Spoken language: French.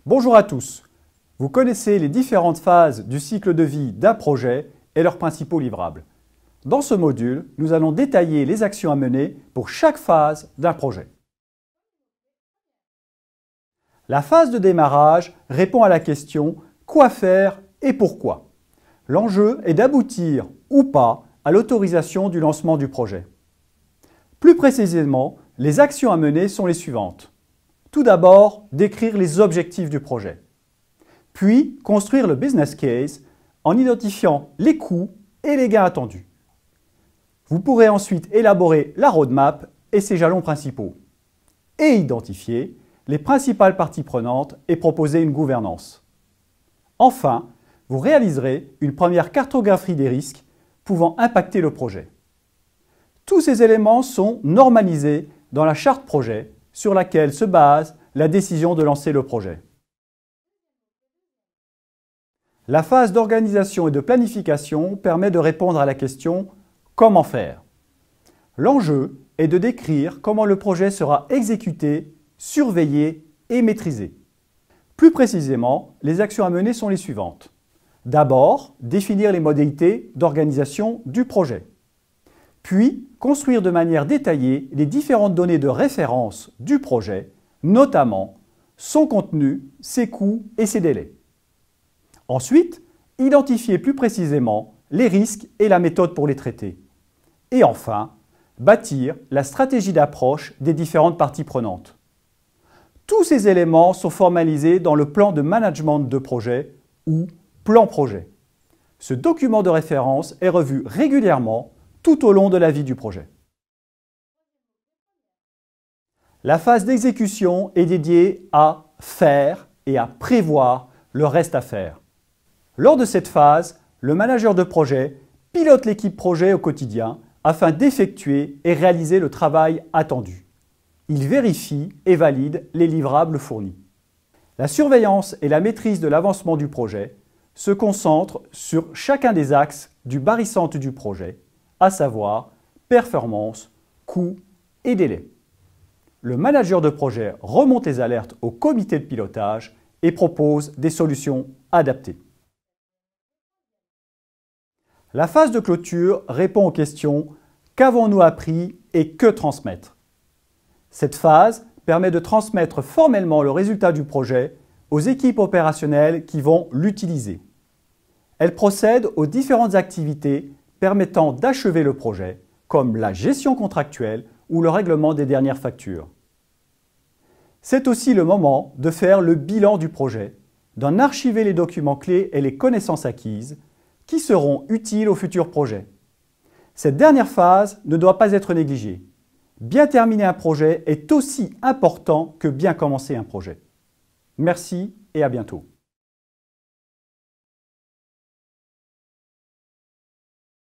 Bonjour à tous. Vous connaissez les différentes phases du cycle de vie d'un projet et leurs principaux livrables. Dans ce module, nous allons détailler les actions à mener pour chaque phase d'un projet. La phase de démarrage répond à la question « Quoi faire et pourquoi ?». L'enjeu est d'aboutir ou pas à l'autorisation du lancement du projet. Plus précisément, les actions à mener sont les suivantes. Tout d'abord, décrire les objectifs du projet. Puis, construire le business case en identifiant les coûts et les gains attendus. Vous pourrez ensuite élaborer la roadmap et ses jalons principaux et identifier les principales parties prenantes et proposer une gouvernance. Enfin, vous réaliserez une première cartographie des risques pouvant impacter le projet. Tous ces éléments sont normalisés dans la charte projet sur laquelle se base la décision de lancer le projet. La phase d'organisation et de planification permet de répondre à la question « Comment faire ?». L'enjeu est de décrire comment le projet sera exécuté, surveillé et maîtrisé. Plus précisément, les actions à mener sont les suivantes. D'abord, définir les modalités d'organisation du projet. Puis, construire de manière détaillée les différentes données de référence du projet, notamment son contenu, ses coûts et ses délais. Ensuite, identifier plus précisément les risques et la méthode pour les traiter. Et enfin, bâtir la stratégie d'approche des différentes parties prenantes. Tous ces éléments sont formalisés dans le plan de management de projet ou plan projet. Ce document de référence est revu régulièrement tout au long de la vie du projet. La phase d'exécution est dédiée à faire et à prévoir le reste à faire. Lors de cette phase, le manager de projet pilote l'équipe projet au quotidien afin d'effectuer et réaliser le travail attendu. Il vérifie et valide les livrables fournis. La surveillance et la maîtrise de l'avancement du projet se concentrent sur chacun des axes du barycentre du projet, à savoir performance, coût et délai. Le manager de projet remonte les alertes au comité de pilotage et propose des solutions adaptées. La phase de clôture répond aux questions « Qu'avons-nous appris et que transmettre ?» Cette phase permet de transmettre formellement le résultat du projet aux équipes opérationnelles qui vont l'utiliser. Elle procède aux différentes activités permettant d'achever le projet, comme la gestion contractuelle ou le règlement des dernières factures. C'est aussi le moment de faire le bilan du projet, d'en archiver les documents clés et les connaissances acquises qui seront utiles au futur projet. Cette dernière phase ne doit pas être négligée. Bien terminer un projet est aussi important que bien commencer un projet. Merci et à bientôt.